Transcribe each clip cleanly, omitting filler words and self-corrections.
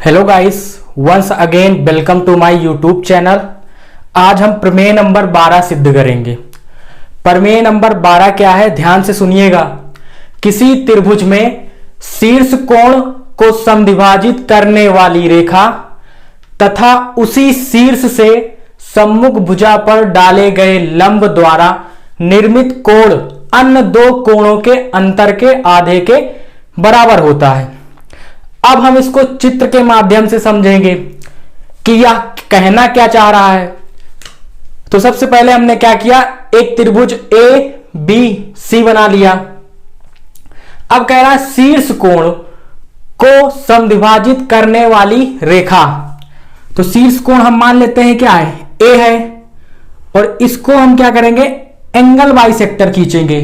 Hello guys, once again welcome to my YouTube channel. आज हम प्रमेय नंबर 12 सिद्ध करेंगे। प्रमेय नंबर 12 क्या है, ध्यान से सुनिएगा। किसी त्रिभुज में शीर्ष कोण को समद्विभाजित करने वाली रेखा तथा उसी शीर्ष से सम्मुख भुजा पर डाले गए लंब द्वारा निर्मित कोण अन्य दो कोणों के अंतर के आधे के बराबर होता है। अब हम इसको चित्र के माध्यम से समझेंगे कि यह कहना क्या चाह रहा है। तो सबसे पहले हमने क्या किया, एक त्रिभुज ए बी सी बना लिया। अब कह रहा है शीर्ष कोण को समद्विभाजित करने वाली रेखा। तो शीर्ष कोण हम मान लेते हैं क्या है, ए है, और इसको हम क्या करेंगे, एंगल बाइसेक्टर खींचेंगे,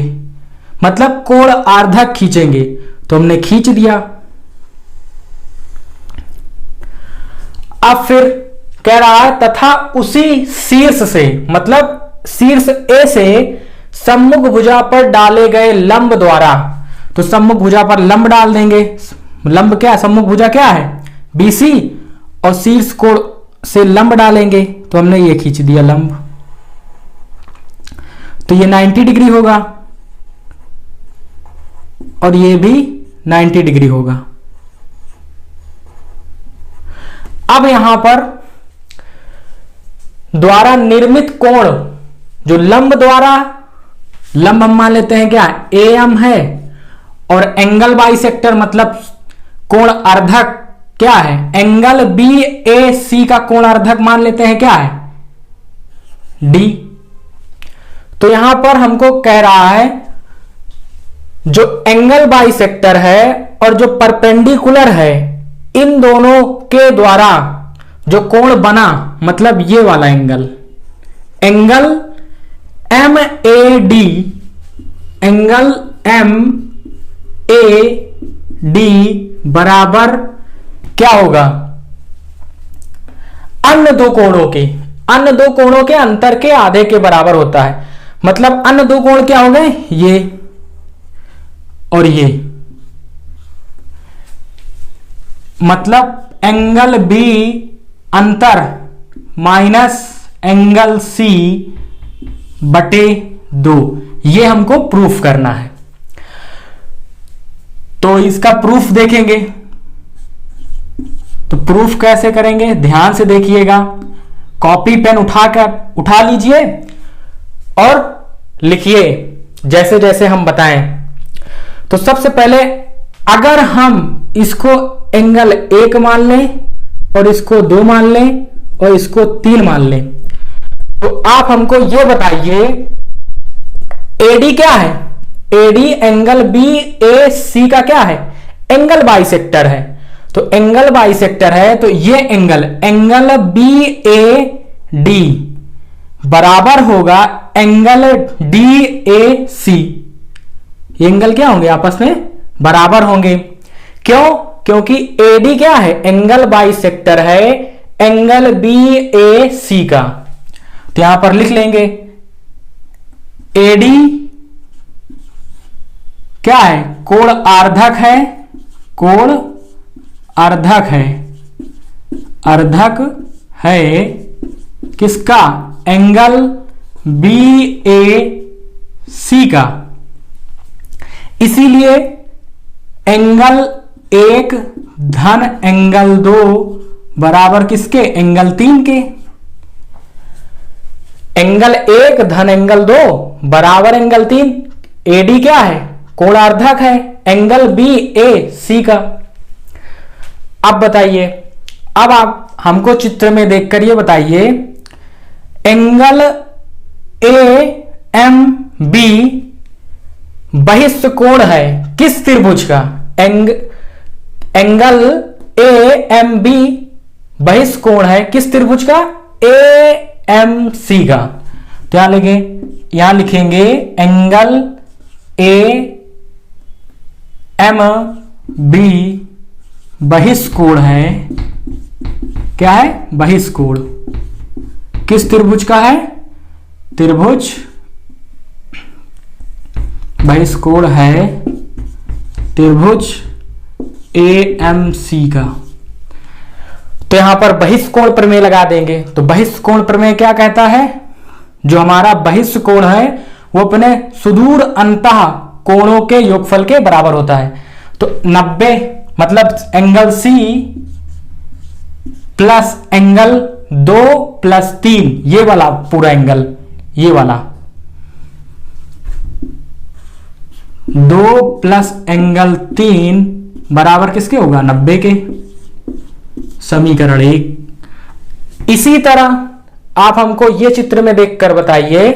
मतलब कोण आर्धक खींचेंगे। तो हमने खींच दिया। अब फिर कह रहा है तथा उसी शीर्ष से, मतलब शीर्ष ए से सम्मुख भुजा पर डाले गए लंब द्वारा। तो सम्मुख भुजा पर लंब डाल देंगे। लंब क्या है, सम्मुख भुजा क्या है, बीसी, और शीर्ष कोण से लंब डालेंगे। तो हमने ये खींच दिया लंब। तो ये 90 डिग्री होगा और ये भी 90 डिग्री होगा। अब यहां पर द्वारा निर्मित कोण, जो लंब द्वारा, लंब हम मान लेते हैं क्या, ए एम है, और एंगल बाइसेक्टर मतलब कोण अर्धक क्या है, एंगल बी ए सी का कोण अर्धक मान लेते हैं क्या है, डी। तो यहां पर हमको कह रहा है जो एंगल बाइसेक्टर है और जो परपेंडिकुलर है, इन दोनों के द्वारा जो कोण बना, मतलब ये वाला angle, angle M A D, angle M A D बराबर क्या होगा, अन्य दो कोणों के अंतर के आधे के बराबर होता है। मतलब अन्य दो कोण क्या हो गए, ये और ये, मतलब एंगल बी अंतर माइनस एंगल सी बटे 2, ये हमको प्रूफ करना है। तो इसका प्रूफ देखेंगे। तो प्रूफ कैसे करेंगे, ध्यान से देखिएगा। कॉपी पेन उठा लीजिए और लिखिए जैसे जैसे हम बताएं। तो सबसे पहले अगर हम इसको एंगल 1 मान लें और इसको 2 मान लें और इसको 3 मान लें, तो आप हमको यह बताइए एडी क्या है, एडी एंगल बी ए सी का क्या है, एंगल बाइसेक्टर है। तो एंगल बाइसेक्टर है तो ये एंगल बी ए डी बराबर होगा एंगल डी ए सी। ये एंगल क्या होंगे, आपस में बराबर होंगे। क्यों, क्योंकि एडी क्या है, एंगल बाइसेक्टर है एंगल बी ए सी का। तो यहां पर लिख लेंगे एडी क्या है, कोण आर्धक है, कोण अर्धक है, अर्धक है किसका, एंगल बी ए सी का। इसीलिए एंगल 1 धन एंगल 2 बराबर किसके, एंगल 3 के। एंगल 1 धन एंगल 2 बराबर एंगल 3। एडी क्या है, कोण अर्धक है एंगल बी ए सी का। अब बताइए, अब आप हमको चित्र में देखकर ये बताइए, एंगल ए एम बी बहिष्ठ कोण है किस त्रिभुज का, एंगल ए एम बी बहिष्ठ कोण है किस त्रिभुज का, ए एम सी का। तो यहां लिखेंगे एंगल ए एम बी बहिष्ठ कोण है, क्या है, बहिष्ठ कोण किस त्रिभुज का है, त्रिभुज बहिष्ठ कोण है त्रिभुज ए एम सी का। तो यहां पर बहिष्कोण प्रमेय लगा देंगे। तो बहिष्कोण प्रमेय क्या कहता है, जो हमारा बहिष्कोण है वो अपने सुदूर अंतः कोणों के योगफल के बराबर होता है। तो 90 मतलब angle C plus angle 2 plus 3, ये वाला पूरा एंगल, ये वाला 2 प्लस एंगल 3 बराबर किसके होगा, 90 के। समीकरण 1। इसी तरह आप हमको ये चित्र में देखकर बताइए,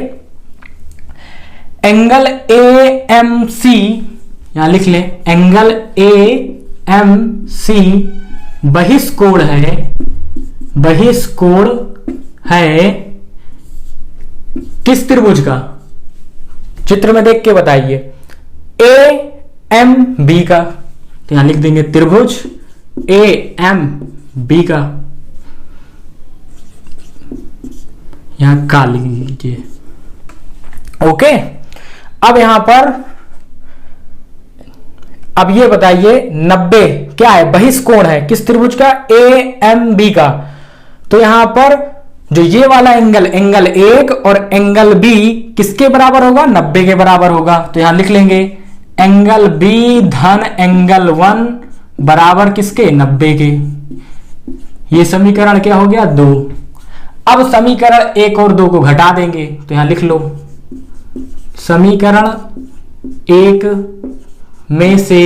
एंगल ए एम सी, यहां लिख लें, एंगल ए एम सी बहिष्कोण है, बहिष्कोण है किस त्रिभुज का, चित्र में देख के बताइए, ए एम बी का। तो यहां लिख देंगे त्रिभुज ए एम बी का, यहां का लिख लीजिए। ओके, अब यहां पर अब ये बताइए 90 क्या है, बहिष्कोण है किस त्रिभुज का, ए एम बी का। तो यहां पर जो ये वाला एंगल, एंगल 1 और एंगल बी किसके बराबर होगा, 90 के बराबर होगा। तो यहां लिख लेंगे एंगल बी धन एंगल 1 बराबर किसके, 90 के। ये समीकरण क्या हो गया, 2। अब समीकरण 1 और 2 को घटा देंगे। तो यहां लिख लो, समीकरण 1 में से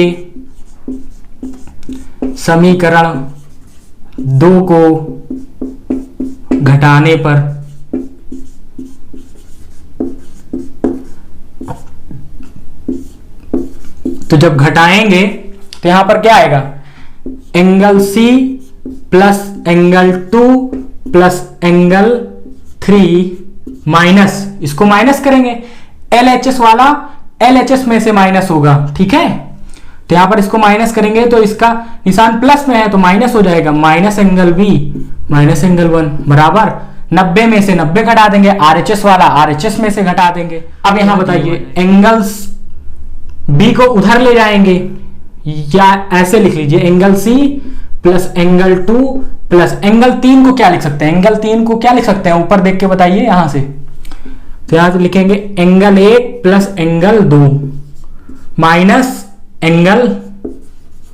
समीकरण 2 को घटाने पर तो जब घटाएंगे तो यहां पर क्या आएगा, angle C plus angle 2 plus angle 3 minus, इसको माइनस करेंगे, LHS वाला LHS में से माइनस होगा, ठीक है। तो यहां पर इसको माइनस करेंगे तो इसका निशान प्लस में है तो माइनस हो जाएगा, minus angle B minus angle 1 बराबर 90 में से 90 घटा देंगे, RHS वाला RHS में से घटा देंगे। अब यहां बताइए एंगल्स बी को उधर ले जाएंगे, या ऐसे लिख लीजिए, angle C plus angle 2 plus angle 3 को क्या लिख सकते हैं, एंगल 3 को क्या लिख सकते हैं, ऊपर देख के बताइए यहां से। तो यहां से लिखेंगे angle 1 plus angle 2 minus angle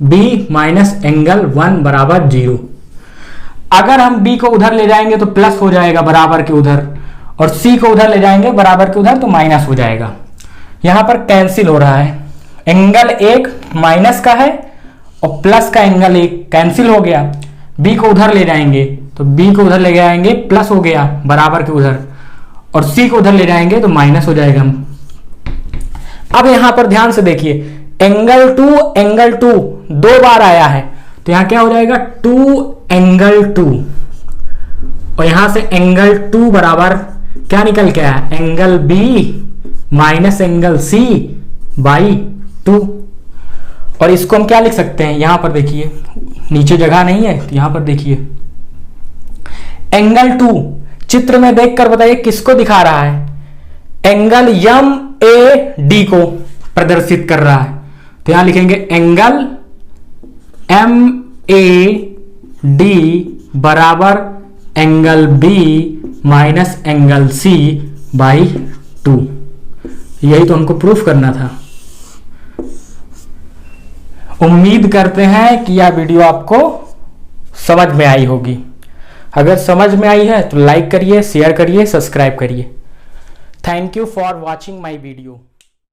B minus angle 1 बराबर 0। अगर हम बी को उधर ले जाएंगे तो प्लस हो जाएगा बराबर के उधर, और सी को उधर ले जाएंगे बराबर के उधर तो माइनस हो जाएगा। यहां पर कैंसिल हो रहा है, एंगल 1 माइनस का है और प्लस का एंगल 1 कैंसिल हो गया। बी को उधर ले जाएंगे तो बी को उधर ले जाएंगे प्लस हो गया बराबर के उधर, और सी को उधर ले जाएंगे तो माइनस हो जाएगा। अब यहां पर ध्यान से देखिए, एंगल 2 2 बार आया है तो यहां क्या हो जाएगा, 2 एंगल 2, और यहां से एंगल 2 बराबर क्या निकल के आया, angle B minus angle C by 2। और इसको हम क्या लिख सकते हैं, यहां पर देखिए नीचे जगह नहीं है तो यहां पर देखिए एंगल 2 चित्र में देखकर बताइए किसको दिखा रहा है, एंगल एम ए डी को प्रदर्शित कर रहा है। तो यहां लिखेंगे एंगल एम ए डी बराबर angle B minus angle C by 2। यही तो हमको प्रूफ करना था। उम्मीद करते हैं कि यह वीडियो आपको समझ में आई होगी। अगर समझ में आई है तो लाइक करिए, शेयर करिए, सब्सक्राइब करिए। Thank you for watching my video.